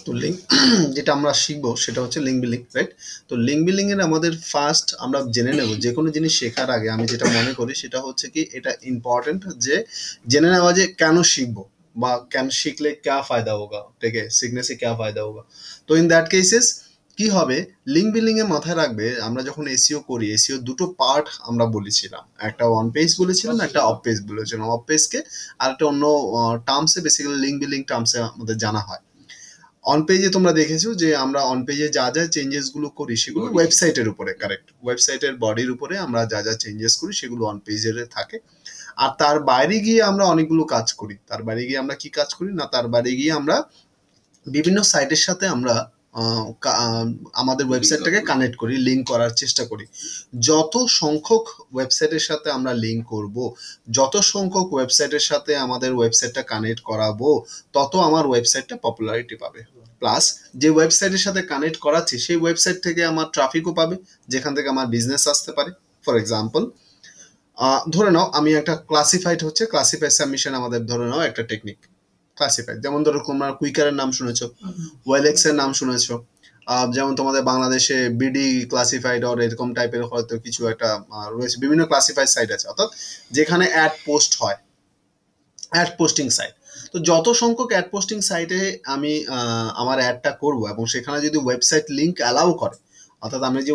তো লিঙ্ক যেটা আমরা শিখবো সেটা হচ্ছে লিঙ্ক বিল্ডিং, রাইট? তো লিঙ্ক বিল্ডিং এর আমাদের ফার্স্ট আমরা জেনে নেব যে কোনো জিনিস শেখার আগে আমি যেটা মনে করি সেটা হচ্ছে কি এটা ইম্পর্টেন্ট যে জেনে নেওয়া যে কেন শিখবো বা কেন শিখলে क्या फायदा होगा, ठीक है, सीखने से क्या फायदा होगा। তো ইন দ্যাট কেসেস কি হবে, লিঙ্ক বিল্ডিং এ মাথায় রাখবে আমরা যখন এসইও করি, এসইও দুটো পার্ট আমরা বলেছিলাম, একটা অন পেজ বলেছিলাম, একটা অফ পেজ বলেছিলাম। অফ পেজকে আর একটা অন্য টার্মসে বেসিক্যালি লিঙ্ক বিল্ডিং টার্মসে আমাদের জানা হয়। অন পেজে তোমরা দেখেছো যে আমরা অন পেজে যা যা চেঞ্জেস গুলো করি সেগুলো ওয়েবসাইটের উপরে, কারেক্ট, ওয়েবসাইটের বডির উপরে আমরা যা যা চেঞ্জেস করি সেগুলো অন পেজের থাকে। আর তার বাইরে গিয়ে আমরা অনেকগুলো কাজ করি। তার বাইরে গিয়ে আমরা কি কাজ করি না, তার বাইরে গিয়ে আমরা বিভিন্ন সাইটের সাথে আমরা আমাদের ওয়েবসাইটটাকে কানেক্ট করি, লিঙ্ক করার চেষ্টা করি। যত সংখ্যক ওয়েবসাইটের সাথে আমরা লিঙ্ক করব, যত সংখ্যক ওয়েবসাইটের সাথে আমাদের ওয়েবসাইটটা কানেক্ট করাবো, তত আমার ওয়েবসাইটটা পপুলারিটি পাবে। প্লাস যে ওয়েবসাইটের সাথে কানেক্ট করাচ্ছি সেই ওয়েবসাইট থেকে আমার ট্রাফিকও পাবে, যেখান থেকে আমার বিজনেস আসতে পারে। ফর এক্সাম্পল ধরে নাও আমি একটা ক্লাসিফাইড হচ্ছে ক্লাসিফাইড সাবমিশন, আমাদের ধরে নাও একটা টেকনিক ক্লাসিফাইড, যেমন ধরো তোমরা কুইকারের নাম শুনেছো, ওয়েলেক্স এর নাম শুনেছো, যেমন তোমাদের বাংলাদেশে বিডি ক্লাসিফাইড অর এরকম টাইপের হয়তো কিছু একটা রয়েছে, বিভিন্ন ক্লাসিফাইড সাইট আছে, অর্থাৎ যেখানে অ্যাড পোস্ট হয়, অ্যাড পোস্টিং সাইট। তো যত সংখ্যক অ্যাড পোস্টিং সাইটে আমি আমার অ্যাডটা করব এবং সেখানে যদি ওয়েবসাইট লিঙ্ক অ্যালাউ করে, অর্থাৎ আমি যে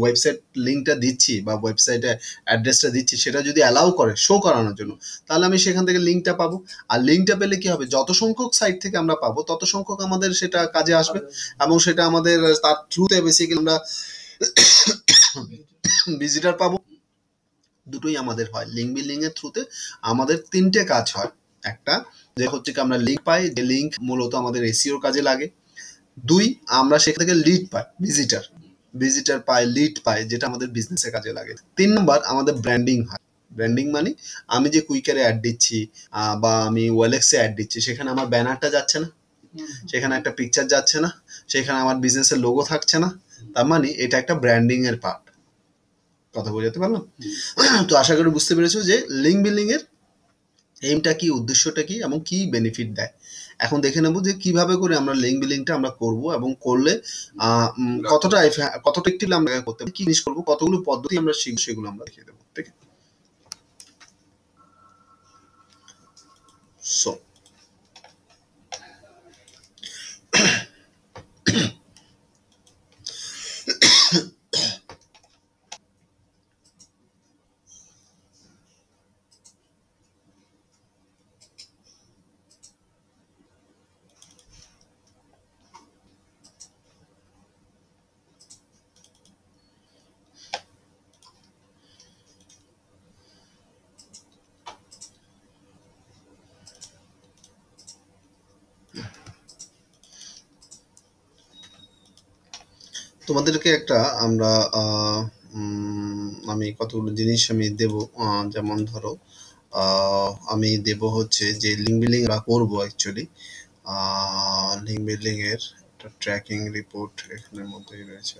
ওয়েবসাইট লিঙ্কটা দিচ্ছি বা ওয়েবসাইটে অ্যাড্রেসটা দিচ্ছি সেটা যদি অ্যালাউ করে শো করানোর জন্য, তাহলে আমি সেখান থেকে লিঙ্কটা পাবো। আর লিঙ্কটা পেলে কি হবে, যত সংখ্যক সাইট থেকে আমরা পাবো তত সংখ্যক আমাদের সেটা কাজে আসবে এবং সেটা আমাদের তার থ্রুতে বেসিক্যালি আমরা ভিজিটার পাবো। দুটোই আমাদের হয় লিঙ্ক বিল্ডিং এর থ্রুতে। আমাদের তিনটে কাজ হয়। একটা যে হচ্ছে কি আমরা লিঙ্ক পাই, যে লিঙ্ক মূলত আমাদের এসইওর কাজে লাগে। দুই, আমরা সেখান থেকে লিড পাই, ভিজিটার পাই, লিড পাই, যেটা আমাদের বিজনেসের কাজে লাগে। তিন নম্বর আমাদের ব্র্যান্ডিং হয়। ব্র্যান্ডিং মানে আমি যে কুইকারে অ্যাড দিচ্ছি বা আমি ওয়েলেক্সে অ্যাড দিচ্ছি, সেখানে আমার ব্যানারটা যাচ্ছে না, সেখানে একটা পিকচার যাচ্ছে না, সেখানে আমার বিজনেসের লোগো থাকছে না, তার মানে এটা একটা ব্র্যান্ডিং এর পার্ট। কথা বোঝাতে পারলাম? তো আশা করি বুঝতে পেরেছো যে লিঙ্ক বিল্ডিং এর এইমটা কি, উদ্দেশ্যটা কি এবং কি বেনিফিট দেয়। এখন দেখে নেবো যে কিভাবে করে আমরা লিঙ্ক বিল্ডিংটা আমরা করব এবং করলে কতটা এফেক্টিভলি আমরা করতে পারি, কি জিনিস করবো, কতগুলো পদ্ধতি আমরা শিখবো, সেগুলো আমরা দেখিয়ে দেবো। ঠিক আছে? সো তোমাদেরকে একটা আমরা আমি কতগুলো জিনিস আমি দেব, যেমন ধরো আমি দেব হচ্ছে যে লিঙ্ক বিল্ডিং আমরা করবো অ্যাকচুয়ালি। লিঙ্ক বিল্ডিং এর একটা ট্র্যাকিং রিপোর্ট এখানের মধ্যেই রয়েছে।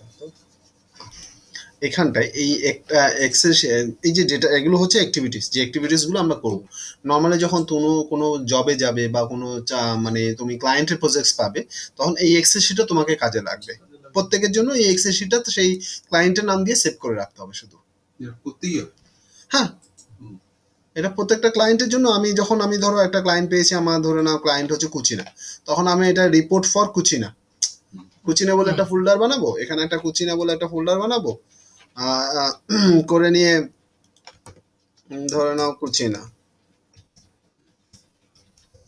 এখানটায় এই একটা এক্সেল, এই যে ডেটা, এগুলো হচ্ছে অ্যাক্টিভিটিস, যে অ্যাক্টিভিটিসগুলো আমরা করব নর্মালি যখন কোনো জবে যাবে বা কোনো মানে তুমি ক্লায়েন্টের প্রজেক্টস পাবে, তখন এই এক্সেল শিটটা তোমাকে কাজে লাগবে। প্রত্যেকের জন্য এই এক্সেল শিটটা সেই ক্লায়েন্টের নাম দিয়ে সেভ করে রাখতে হবে শুধু। হ্যাঁ, এটা প্রত্যেকটা ক্লায়েন্টের জন্য। আমি ধরো একটা ক্লায়েন্ট পেয়েছি, আমার ধরে নাও ক্লায়েন্ট হচ্ছে কুচিনা, তখন আমি এটা রিপোর্ট ফর কুচিনা বলে একটা ফোল্ডার বানাবো, এখানে একটা কুচিনা বলে একটা ফোল্ডার বানাবো, করে নিয়ে ধরে নাও কুচিনা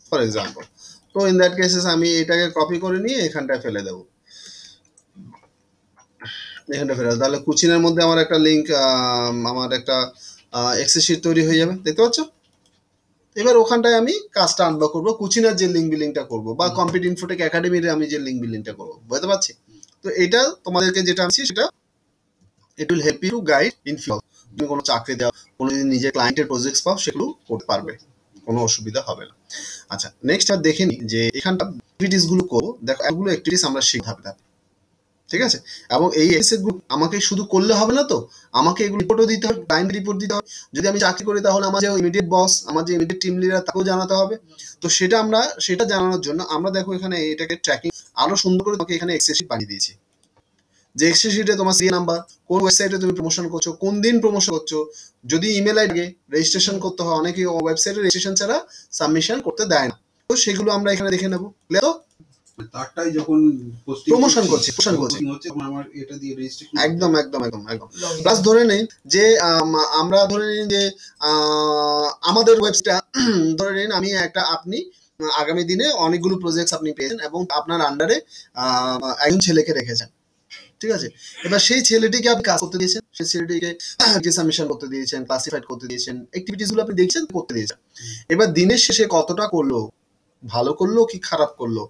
ফর এক্সাম্পল। তো ইন দ্যাট কেসেস আমি এটাকে কপি করে নিয়ে এখানটায় ফেলে দেবো, তাহলে কুচিনার মধ্যে আমার একটা লিঙ্ক, আমার একটা এক্সেল শিট তৈরি হয়ে যাবে, দেখতে পাচ্ছ? এবার ওখানটায় আমি কাজটা আনলক করবো, কুচিনার যে লিঙ্ক বিল্ডিংটা করবো বা কম্পিট ইনফোটেক একাডেমির আমি যে লিঙ্ক বিল্ডিংটা করবো, বুঝতে পারছি? তো এটা তোমাদেরকে যেটা আমি সেটা it will help you to guide in future. তুমি কোনো চাকরি দেওয়া, কোনো যদি নিজের ক্লায়েন্টের প্রজেক্টস পাও, সেগুলো করতে পারবে, কোনো অসুবিধা হবে না। আচ্ছা, নেক্সট আর দেখে নি যে এখানটা অ্যাক্টিভিটিস গুলো করবো। দেখো এগুলো অ্যাক্টিভিটিস আমরা শিখতে হবে। ঠিক আছে। এবং এই এক্সেস গ্রুপ আমাকে শুধু করলে হবে না, তো আমাকে এগুলো রিপোর্টও দিতে হবে, ক্লায়েন্ট রিপোর্ট দিতে হবে। যদি আমি চাকরি করি তাহলে আমার যে ইমিডিয়েট বস, আমার যে ইমিডিয়েট টিম লিডার, তাকেও জানাতে হবে। তো সেটা জানানোর জন্য আমরা দেখো এখানে এটাকে ট্র্যাকিং আরো সুন্দর করে তোমাকে এখানে এক্সেস শিট বানিয়ে দিয়েছি। যে এক্সেস শিটে তোমার সিএ নাম্বার, কোন ওয়েবসাইটে তুমি প্রমোশন করছো, কোন দিন প্রমোশন করছো, যদি ইমেল আইডি রেজিস্ট্রেশন করতে হয়, অনেকে ওয়েবসাইটে রেজিস্ট্রেশন ছাড়া সাবমিশন করতে দেয় না, তো সেগুলো আমরা এখানে দেখে নেবো। তো তারটাই যখন প্রমোশন করছি হচ্ছে তখন আমার এটা দিয়ে রেজিস্ট্রেশন একদম একদম একদম একদম। প্লাস ধরে নেই যে আমরা ধরে নিন যে আমাদের ওয়েবসাইট ধরে নিন আপনি আগামী দিনে অনেকগুলো প্রজেক্ট আপনি পেয়েছেন এবং আপনার আন্ডারে একজন ছেলেকে রেখেছেন, ঠিক আছে। এবার সেই ছেলেটিকে আপনি কাজ করতে দিয়েছেন, সেই ছেলেটিকে সাবমিশন করতে দিয়েছেন, ক্লাসিফাইড করতে দিয়েছেন, অ্যাক্টিভিটিস গুলো আপনি দেখছেন, করতে দিয়েছেন। এবার দিনের শেষে কতটা করলো, ভালো করলো কি খারাপ করলো,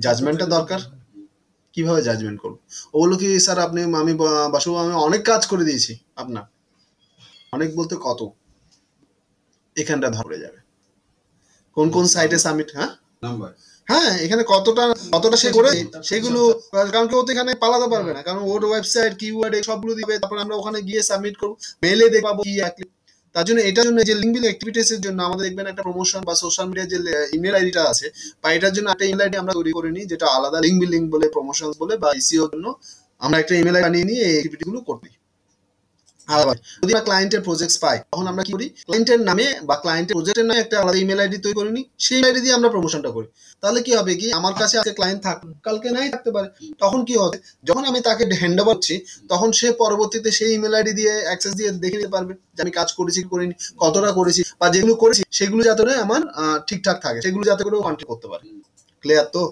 জাজমেন্টটা দরকার। কিভাবে জাজমেন্ট করবো? ও বললো কি স্যার আমি অনেক কাজ করে দিয়েছি আপনার। অনেক বলতে কত, এখানটা ধরে যাবে কোন কোন সাইটে সাবমিট, হ্যাঁ এখানে কতটা সে করে সেগুলো, কারণ কি ও তো এখানে পালাতে পারবে না, কারণ ওর ওয়েবসাইট কিওয়ার্ড সবগুলো দিবে, তারপর আমরা ওখানে গিয়ে সাবমিট করবো, মেলে দেখবো কি। তার জন্য এটার জন্য যে লিঙ্ক বিলিং অ্যাক্টিভিটিস এর জন্য আমাদের দেখবেন একটা প্রমোশন বা সোশ্যাল মিডিয়ার যে ইমেল আইডিটা আছে, বা এটার জন্য একটা ইমেল আইডি আমরা তৈরি করে নিই, যেটা আলাদা লিঙ্ক বিলিং বলে, প্রমোশন বলে বা ইসিও জন্য আমরা একটা ইমেল আইডি বানিয়ে নিয়ে এই অ্যাক্টিভিটি গুলো করতে। আলাদা যদি আমরা ক্লায়েন্টের প্রজেক্টস পাই, তখন আমরা কি করি, ক্লায়েন্টের নামে বা ক্লায়েন্টের প্রজেক্টের নামে একটা আলাদা ইমেল আইডি তৈরি করে নিই, সেই আইডি দিয়ে আমরা প্রমোশনটা করি। তাহলে কি হবে কি, আমার কাছে আজকে ক্লায়েন্ট থাক, কালকে নাই থাকতে পারে, তখন কি হবে, যখন আমি তাকে হ্যান্ড ওভার করছি, তখন সে পরবর্তীতে সেই ইমেল আইডি দিয়ে অ্যাক্সেস দিয়ে দেখে নিতে পারবে যে আমি কাজ করেছি কি করিনি, কতটা করেছি, বা যেগুলো করেছি সেগুলো যাতে করে আমার ঠিকঠাক থাকে, সেগুলো যাতে করে কন্ট্রোল করতে পারে। ক্লিয়ার তো?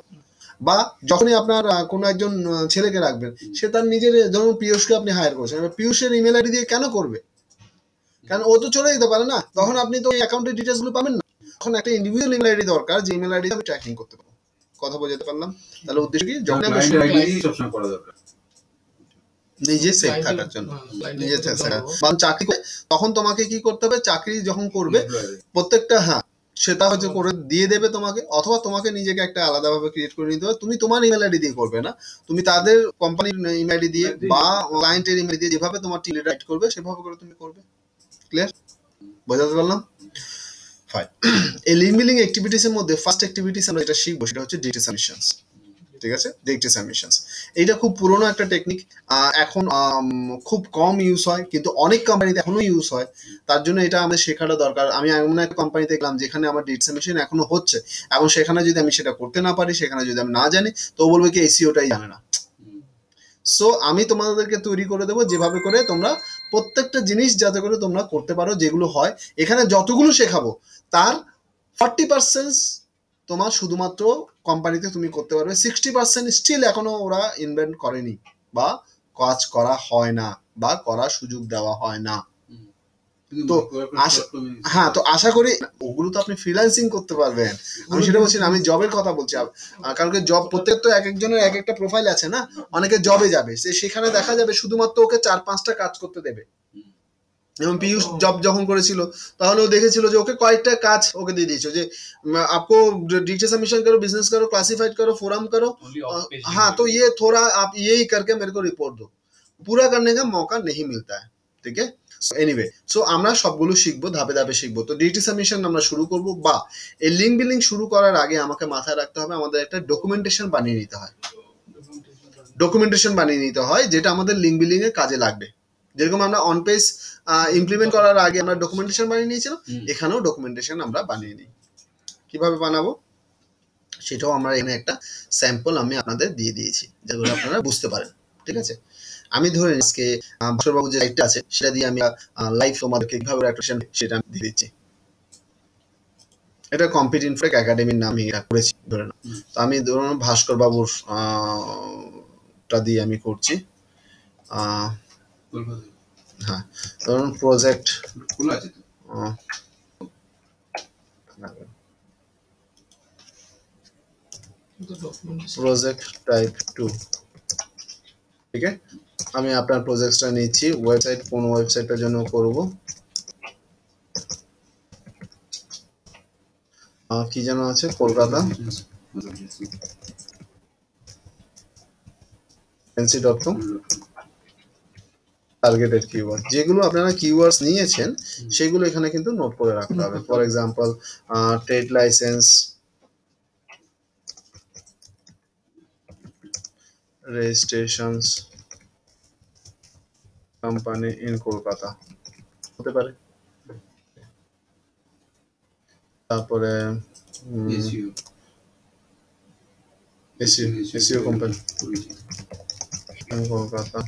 বা যখনই আপনার কোনো একজন ছেলেকে রাখবেন, সে তার নিজের, ধরুন পিয়ুষকে আপনি হায়ার করেছেন, এবার পিয়ুষের ইমেল আইডি দিয়ে কেন করবে, কারণ ও তো চলে যেতে পারে না, তখন আপনি তো অ্যাকাউন্টের ডিটেলস গুলো পাবেন না। তখন একটা ইন্ডিভিজুয়াল ইমেল আইডি দরকার, যে ইমেল আইডি আমি ট্র্যাকিং করতে পারবো। কথা বোঝাতে পারলাম? তাহলে উদ্দেশ্য কি, যখন আমরা সবসময় করা দরকার নিজে সেফ থাকার জন্য, নিজে বা চাকরি তখন তোমাকে কি করতে হবে, চাকরি যখন করবে প্রত্যেকটা, হ্যাঁ সেটা হয়তো করে দিয়ে দেবে তোমাকে, অথবা তোমাকে নিজেকে একটা আলাদাভাবে ক্রিয়েট করে নিতে হবে। তুমি তোমার ইমেল আইডি দিয়ে করবে না, তুমি তাদের কোম্পানির ইমেল আইডি দিয়ে বা ক্লায়েন্টের ইমেল দিয়ে, যেভাবে তোমার টিম লিডার করবে সেভাবে করে তুমি করবে। ক্লিয়ার? বোঝাতে পারলাম? ফাইন। এই লিঙ্ক বিলিং অ্যাক্টিভিটিস এর মধ্যে ফার্স্ট অ্যাক্টিভিটিস আমরা যেটা শিখবো সেটা হচ্ছে ডিরেক্ট সাবমিশনস। ঠিক আছে, ডিরেক্ট সাবমিশনস এইটা খুব পুরোনো একটা টেকনিক, এখন খুব কম ইউজ হয়, কিন্তু অনেক কোম্পানিতে এখনো ইউজ হয়। তার জন্য এটা আমাদের শেখাটা দরকার। আমি এমন একটা কোম্পানিতে গেলাম যেখানে আমার ডিরেক্ট সাবমিশন এখনো হচ্ছে, এবং সেখানে যদি আমি সেটা করতে না পারি, সেখানে যদি আমি না জানি, তো বলবে কি এসইওটাই জানে না। সো আমি তোমাদেরকে তৈরি করে দেবো যেভাবে করে তোমরা প্রত্যেকটা জিনিস যাতে করে তোমরা করতে পারো, যেগুলো হয় এখানে যতগুলো শেখাবো তার 40% তোমার শুধুমাত্র কোম্পানিতে তুমি করতে পারবে, 60% স্টিল এখনো ওরা ইনভেন্ট করেনি বা কাজ করা হয় না বা করার সুযোগ দেওয়া হয় না। তো হ্যাঁ, তো আশা করি ওগুলো তো আপনি ফ্রিল্যান্সিং করতে পারবেন, আমি সেটা বলছি না, আমি জবের কথা বলছি। কারণ কি জব প্রত্যেক তো এক একজনের এক একটা প্রোফাইল আছে না, অনেকে জবে যাবে, সেখানে দেখা যাবে শুধুমাত্র ওকে 4-5টা কাজ করতে দেবে। এবং পিয়ুষ জব যখন করেছিল তাহলে ও দেখেছিল যে ওকে কয়েকটা কাজ ওকে দিয়ে দিয়েছো, যে आपको डीटे सबमिशन करो, बिजनेस करो, क्लासिफाइड करो, फोरम करो, हाँ तो ये थोड़ा आप यही करके मेरे को रिपोर्ट दो, पूरा करने का मौका नहीं मिलता है। ঠিক আছে, এনিওয়ে সো আমরা সবগুলো শিখবো, ধাপে ধাপে শিখবো। তো ডিটি সাবমিশন আমরা শুরু করব, বা এই লিঙ্ক বিলিং শুরু করার আগে আমাকে মাথায় রাখতে হবে আমাদের একটা ডকুমেন্টেশন বানিয়ে নিতে হয়। ডকুমেন্টেশন বানিয়ে নিতে হয় যেটা আমাদের লিঙ্ক বিলিং এর কাজে লাগবে। যেরকম আমরা অন পেজ ইমপ্লিমেন্ট করার আগে আমরা ডকুমেন্টেশন বানিয়ে নিয়েছিলাম, এখানেও ডকুমেন্টেশন আমরা বানিয়ে নিই। কিভাবে বানাবো সেটাও আমরা এখানে একটা স্যাম্পল আমি আপনাদের দিয়ে দিয়েছি, যেগুলো আপনারা বুঝতে পারেন। ঠিক আছে, আমি ধরে আজকে ভাস্করবাবু যে সাইটটা আছে সেটা দিয়ে আমি লাইভ তোমাদেরকে কিভাবে অ্যাট্রাকশন সেটা আমি দিয়ে দিচ্ছি। এটা কম্পিট ইনফ্রেক একাডেমির নামে করেছি ধরে না। তো আমি ধরুন ভাস্করবাবুর টা দিয়ে আমি করছি। হ্যাঁ, ধরুন প্রজেক্ট প্রজেক্ট টাইপ 2। ঠিক আছে, আমি আপনার প্রজেক্টটা নিচ্ছি। ওয়েবসাইট কোন ওয়েবসাইটের জন্য করব, কি যেন আছে, কলকাতা এনসি.কম টার্গেটেড কিওয়ার্ড, যেগুলো আপনারা কিওয়ার্ডস নিয়েছেন সেগুলো এখানে কিন্তু নোট করে রাখতে হবে। For example trade licence, registrations, company in Kolkata হতে পারে। তারপরে এসইও কোম্পানি কলকাতা।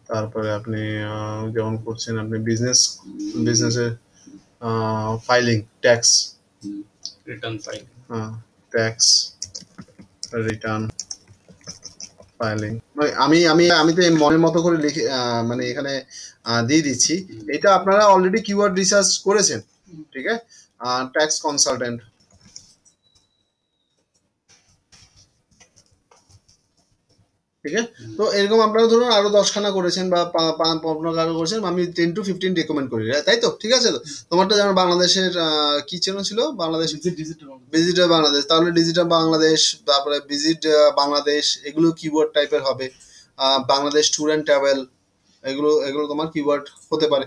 তারপরে আপনি যেমন করছেন আপনি বিজনেসের filing, tax return file, tax return filing. আমি আমি আমি তো মনের মতো করে লিখে মানে এখানে দিয়ে দিচ্ছি। এটা আপনারা অলরেডি কিওয়ার্ড রিসার্চ করেছেন, ঠিক আছে। ট্যাক্স কনসালটেন্ট, ঠিক আছে। তো এরকম আপনারা ধরুন আরো 10খানা করেছেন বা 15 করেছেন, আমি 10 to 15 রেকমেন্ড করি, তাই তো? ঠিক আছে। তো তোমারটা যেমন বাংলাদেশের কি চ্যানেল ছিল, বাংলাদেশ ভিজিটার বাংলাদেশ, তাহলে ডিজিটাল বাংলাদেশ, তারপরে ভিজিট বাংলাদেশ, এগুলো কিওয়ার্ড টাইপের হবে। বাংলাদেশ ট্যুর অ্যান্ড ট্রাভেল, এগুলো এগুলো তোমার কিওয়ার্ড হতে পারে।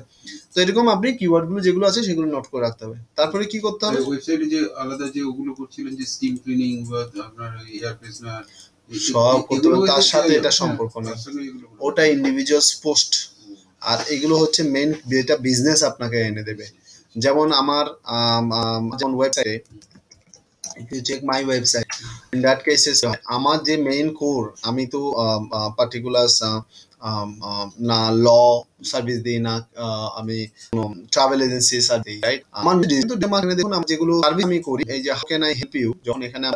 তো এরকম আপনি কিওয়ার্ডগুলো যেগুলো আছে সেগুলো নোট করে রাখতে হবে। তারপরে কি করতে হবে, ওয়েবসাইটে যে আলাদা যে ওগুলো করছিলেন যে স্টিম ক্লিনিং বা আপনার এয়ার ফ্রেশনার সব করতে হবে, তার সাথে এটা সম্পর্ক নেই, ওটা ইন্ডিভিজুয়ালস পোস্ট। আর এগুলো হচ্ছে মেইন যেটা বিজনেস আপনাকে এনে দেবে। যেমন আমার যেমন ওয়েবসাইটে, if you check my website, in that cases আমার যে মেইন কোর, আমি তো পার্টিকুলার না ল সার্ভিস দিই না, আমি ট্রাভেল এজেন্সি সার্ভিস দিই, রাইট। আমার দেখুন যেগুলো সার্ভিস আমি করি, এই যে how can I help you, যখন এখানে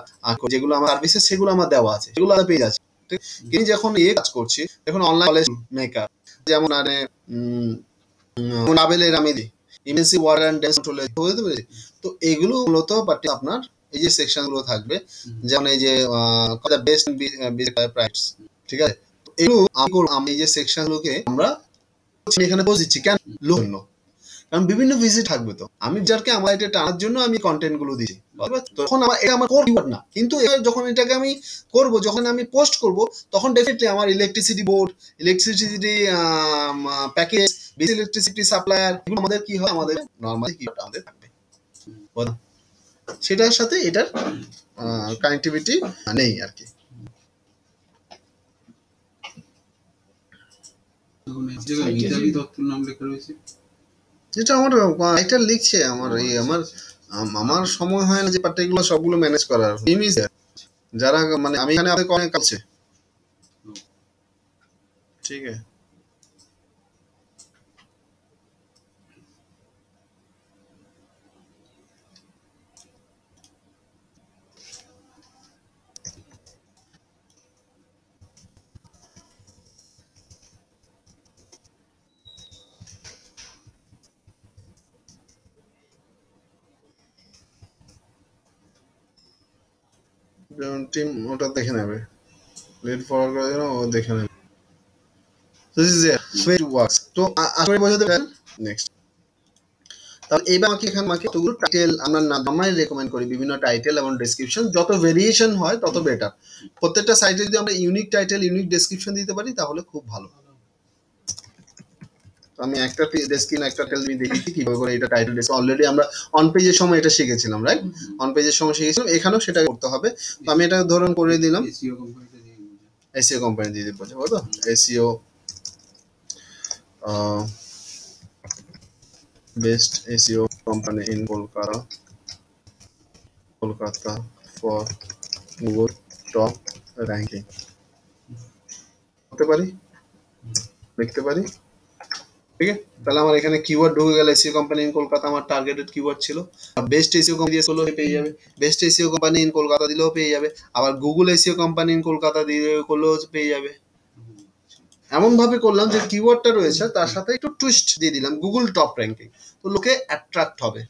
যেগুলো আমার সার্ভিসেস সেগুলো আমার দেওয়া আছে, সেগুলো আলাদা পেজ আছে। ঠিক, কিন্তু যখন কাজ করছি, দেখুন অনলাইন কলেজ মেকার, যেমন আরে ট্রাভেলের আমি দিই, emergency water and damage control, বুঝতে পেরেছি। তো এগুলো মূলত আপনার এই যে সেকশন গুলো থাকবে, যেমন এই যে বেস্ট প্রাইস, ঠিক আছে। এগুলো আমি এই যে সেকশন গুলোকে আমরা এখানে বসেছি কেন, লোক, কারণ বিভিন্ন ভিজিট থাকবে। তো আমি যারকে আমার এটা টানার জন্য আমি কন্টেন্ট গুলো দিচ্ছি, তখন আমার এটা আমার কোর কিওয়ার্ড না। কিন্তু যখন এটাকে আমি করব, যখন আমি পোস্ট করব, তখন ডেফিনেটলি আমার electricity board, electricity package, electricity supplier, এগুলো আমাদের কি হয়, আমাদের নরমালি কিওয়ার্ড আমাদের থাকবে, সেটার সাথে এটার কানেক্টিভিটি নেই আর কি। যেটা আমার এটা লিখছে আমার আমার সময় হয় না যে পার্টিকুলার সবগুলো ম্যানেজ করার। যারা মানে আমি এখানে অনেক আছে, ঠিক আছে। টিম ওটা দেখে নেবে, লিড ফরওয়ার্ড করে দেন, ও দেখে নেবে। This is way to works. তো আসলে বোঝাতে পারেন। নেক্সট, তাহলে এইবার আমাকে এখানে তোগুলো টাইটেল আমরা নরমালি রেকমেন্ড করি, বিভিন্ন টাইটেল এবং ডেসক্রিপশন, যত ভেরিয়েশন হয় তত বেটার। প্রত্যেকটা সাইটে যদি আমরা ইউনিক টাইটেল ইউনিক ডেসক্রিপশন দিতে পারি তাহলে খুব ভালো। আমি একটা ডেসক্রিপশন একটা টাইটেল দিয়ে দেখিয়েছি কিভাবে করে এটা টাইটেল ডেসক্রিপশন, অলরেডি আমরা অন পেজের সময় এটা শিখেছিলাম, রাইট। অন পেজের সময় শিখেছিলাম, এখানেও সেটা করতে হবে। তো আমি এটা ধরুন করে দিলাম এসইও কোম্পানি দিয়ে দিব, বুঝছো তো, SEO best SEO company in Kolkata for Google top ranking হতে পারি, লিখতে পারি, ঠিক আছে। তাহলে আমার এখানে কিওয়ার্ড ঢুকে গেল, এসইও কোম্পানি ইন কলকাতা আমার টার্গেটেড কিওয়ার্ড ছিল। বেস্ট এসইও কোম্পানি দিলেও পেয়ে যাবে, best SEO company in Kolkata দিলেও পেয়ে যাবে, আবার Google SEO company in Kolkata দিয়ে করলেও পেয়ে যাবে। এমন ভাবে করলাম যে কিওয়ার্ডটা রয়েছে তার সাথে একটু টুইস্ট দিয়ে দিলাম, গুগল টপ র্যাঙ্কিং, তো লোকে অ্যাট্রাক্ট হবে।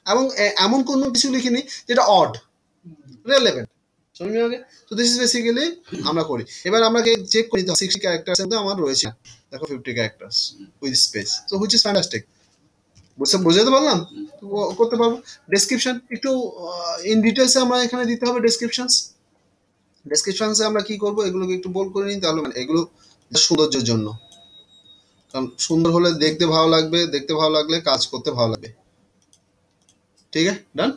এবং এমন কোনো কিছু লিখিনি যেটা অড, রেলেভেন্ট। তো দিস ইজ বেসিক্যালি আমরা করি। এবার আমাকে চেক করি 60 ক্যারেক্টার্স কিন্তু আমার রয়েছে, দেখো 50 characters with space, so which is fantastic. বুঝতে পারলাম, করতে পারবো। ডেসক্রিপশন একটু ইন ডিটেলসে আমরা এখানে দিতে হবে ডেসক্রিপশনস, ডেসক্রিপশনসে আমরা কি করব, এগুলোকে একটু বোল্ড করে নিই, তাহলে মানে এগুলো সৌন্দর্যের জন্য, কারণ সুন্দর হলে দেখতে ভালো লাগবে, দেখতে ভালো লাগলে কাজ করতে ভালো লাগবে। ঠিক আছে, ডান।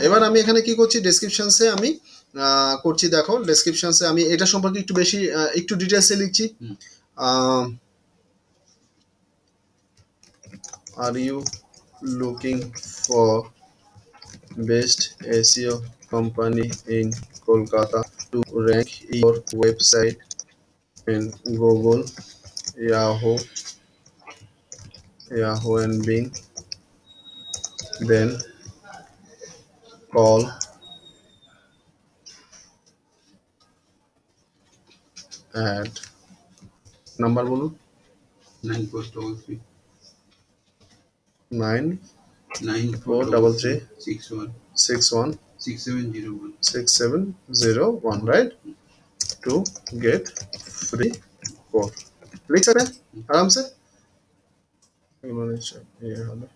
এবার আমি এখানে কি করছি, ডেসক্রিপশনসে আমি করছি, দেখো ডেসক্রিপশনসে আমি এটা সম্পর্কে একটু বেশি একটু ডিটেলসে লিখছি। Are you looking for best SEO company in Kolkata to rank your website in Google, Yahoo and Bing? Then call at number বলুন 9433 9433 61 6701 6701, right? To get free code. लिख सकते हैं आराम से, ये হলো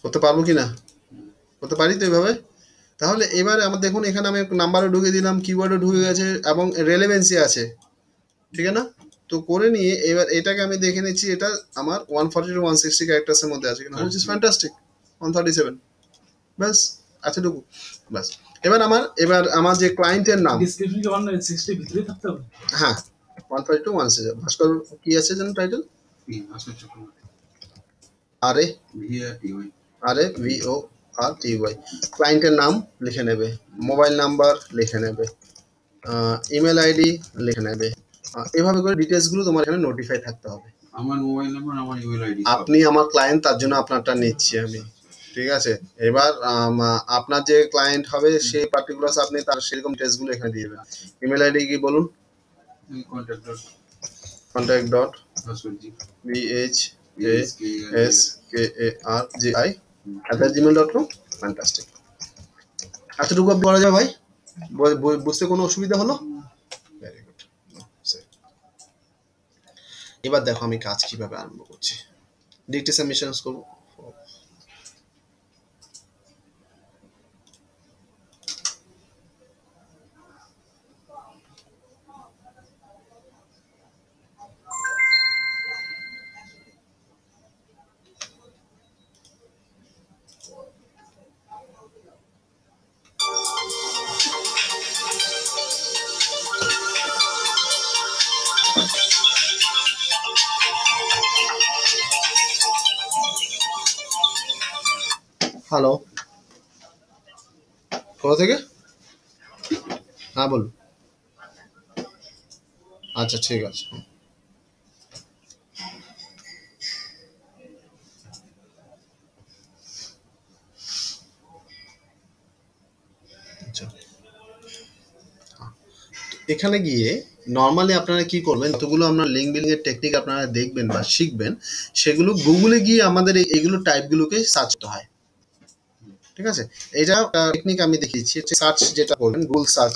করতে পারবো কি না, করতে পারি তো এইভাবে। তাহলে এবারে আমার দেখুন এখানে আমি নাম্বারও ঢুকে দিলাম, কিওয়ার্ডও ঢুকে গেছে এবং রেলেভেন্সি আছে, ঠিক আছে না? তো করে নিয়ে এবার এটাকে আমি দেখে নিচ্ছি, এটা আমার 140 to 160 ক্যারেক্টার্সের মধ্যে আছে কিনা, হুইচ ইজ ফ্যান্টাস্টিক। 137, ব্যাস এতটুকু, ব্যাস। এবার আমার যে ক্লায়েন্টের নাম, ডিসক্রিপশন কি 160 ভিতরে থাকতে হবে? হ্যাঁ 140 to 160। ভাস্কর কি আছে যেন টাইটেল, ভাস্কর চক্রবর্তী, আরে VORTY। ক্লায়েন্টের নাম লিখে নেবে, মোবাইল নাম্বার লিখে নেবে, ইমেল আইডি লিখে নেবে, এভাবে করে ডিটেলসগুলো তোমার এখানে নোটিফাই থাকতে হবে। আমার মোবাইল নাম্বার, আমার ইমেল আইডি, আপনি আমার ক্লায়েন্ট, তার জন্য আপনারটা নিচ্ছি আমি, ঠিক আছে? এবার আপনার যে ক্লায়েন্ট হবে সেই পার্টিকুলার আপনি তার সেরকম টেস্টগুলো এখানে দিয়ে দেবেন। ইমেল আইডি কি বলুন, contact dot bhaskarji@gmail.com। ফ্যান্টাস্টিক, এতটুকু আপনি করা যাবে ভাই, বুঝতে কোনো অসুবিধা হলো? Very good. এবার দেখো আমি কাজ কিভাবে আরম্ভ করছি, ডিকটেশন সাবমিশনস করব। হ্যালো, কোথা থেকে? হ্যাঁ বলুন। আচ্ছা ঠিক আছে। আচ্ছা, এখানে গিয়ে নর্মালি আপনারা কি করবেন, যতগুলো আপনার লিঙ্ক বিল্ডিং এর টেকনিক আপনারা দেখবেন বা শিখবেন, সেগুলো গুগলে গিয়ে আমাদের এইগুলো টাইপগুলোকে সার্চ করতে হয়, ঠিক আছে? এটা টেকনিক আমি দেখিয়েছি, সার্চ যেটা করবেন গুগল সার্চ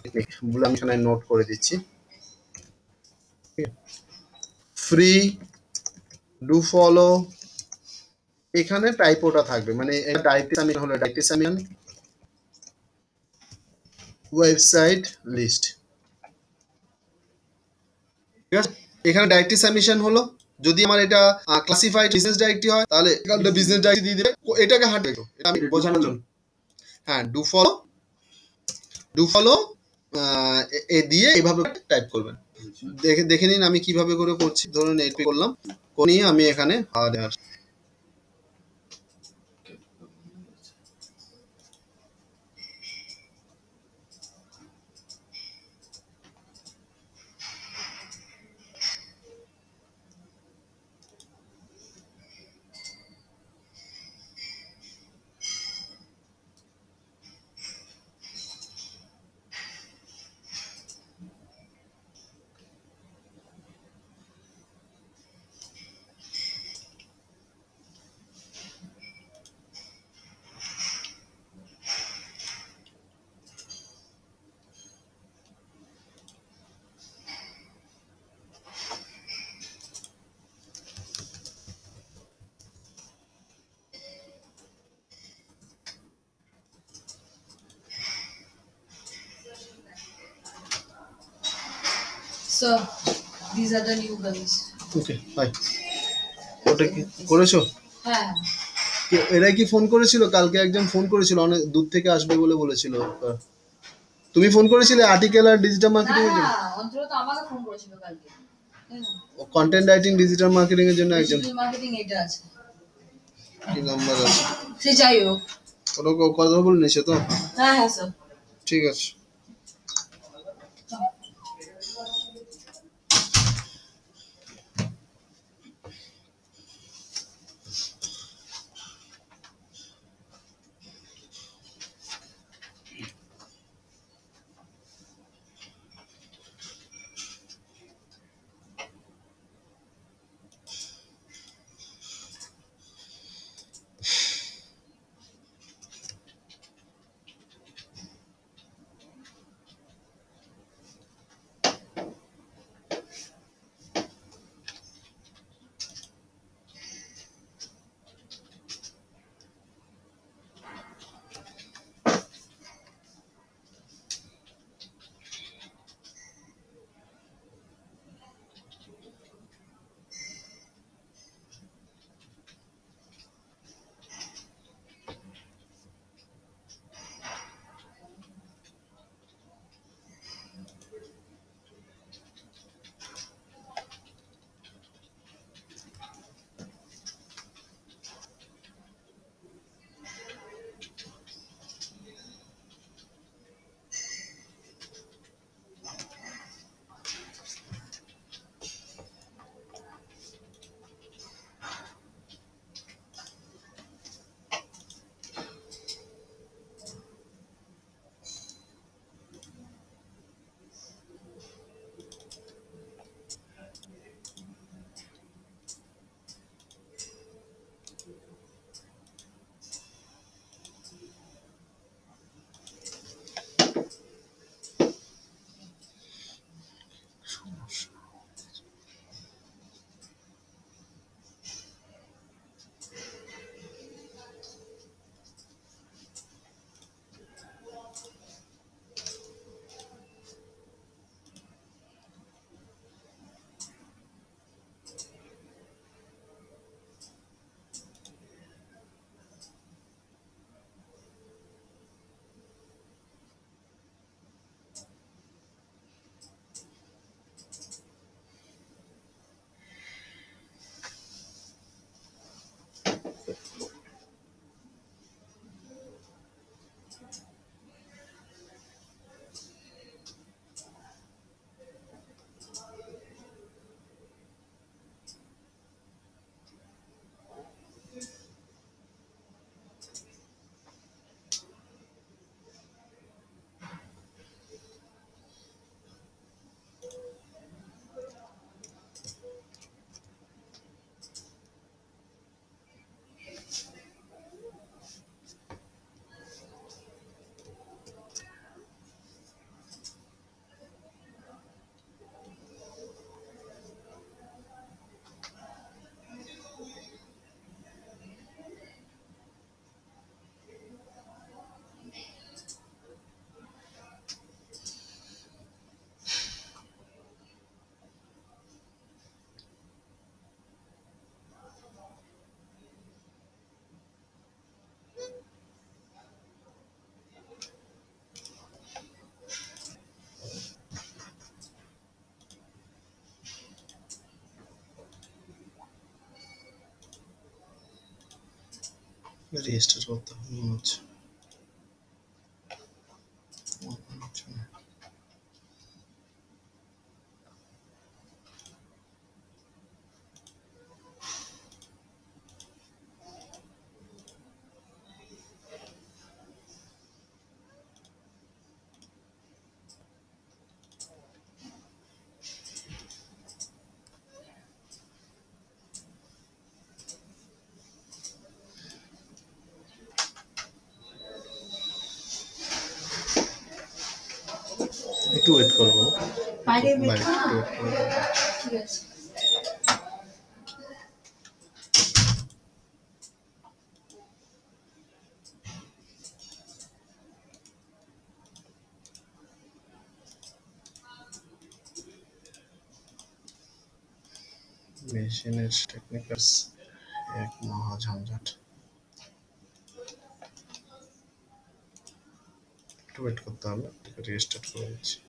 টেকনিক বলে আমি এখানে নোট করে দিচ্ছি। ফ্রি, ডু ফলো, এখানে টাইপোটা থাকবে, মানে ডাইরেক্টলি হলো ডাইরেক্টলি ওয়েবসাইট লিস্ট, ঠিক আছে? এখানে ডাইরেক্টরি সাবমিশন হলো, যদি আমার এটা ক্লাসিফাইড বিজনেস ডাইরেক্টরি হয় তাহলে এখানে বিজনেস ডাইরেক্টরি দিয়ে দিবে, এটাকে হাঁটবে, এটা আমি বোঝানোর জন্য। হ্যাঁ, ডু ফলো এ দিয়ে এইভাবে টাইপ করবেন। দেখে নিন আমি কিভাবে করে করছি। ধরুন এইটা করলাম, করে আমি এখানে Sir, these are the new guys. Okay bye. ওটা কি করেছো? হ্যাঁ এরা কি ফোন করেছিল? কালকে একজন ফোন করেছিল, অনেক দূর থেকে আসবে বলে বলেছিল। তুমি ফোন করেছিলে আর্টিকেল আর ডিজিটাল না মার্কেটিং এর না জন্য? অন্তত তো আমাকে ফোন করেছিল কালকে তাই না কন্টেন্ট রাইটিং ডিজিটাল মার্কেটিং এর জন্য একজন। ডিজিটাল মার্কেটিং এটা আছে কি নাম্বার আছে? সে যাই হোক ওটা কথা বলে নিছে তো? হ্যাঁ হ্যাঁ স্যার ঠিক আছে। রেজিস্টার করতে হবে মনে হচ্ছে। একটু ওয়েট করবো। বাইরে বাইরে বের একটু wait করবো। ঠিক আছে মেশিনের টেকনিক্যালস এক মহা ঝঞ্ঝাট। একটু ওয়েট করতে হবে, রিস্টার্ট করে দিচ্ছি।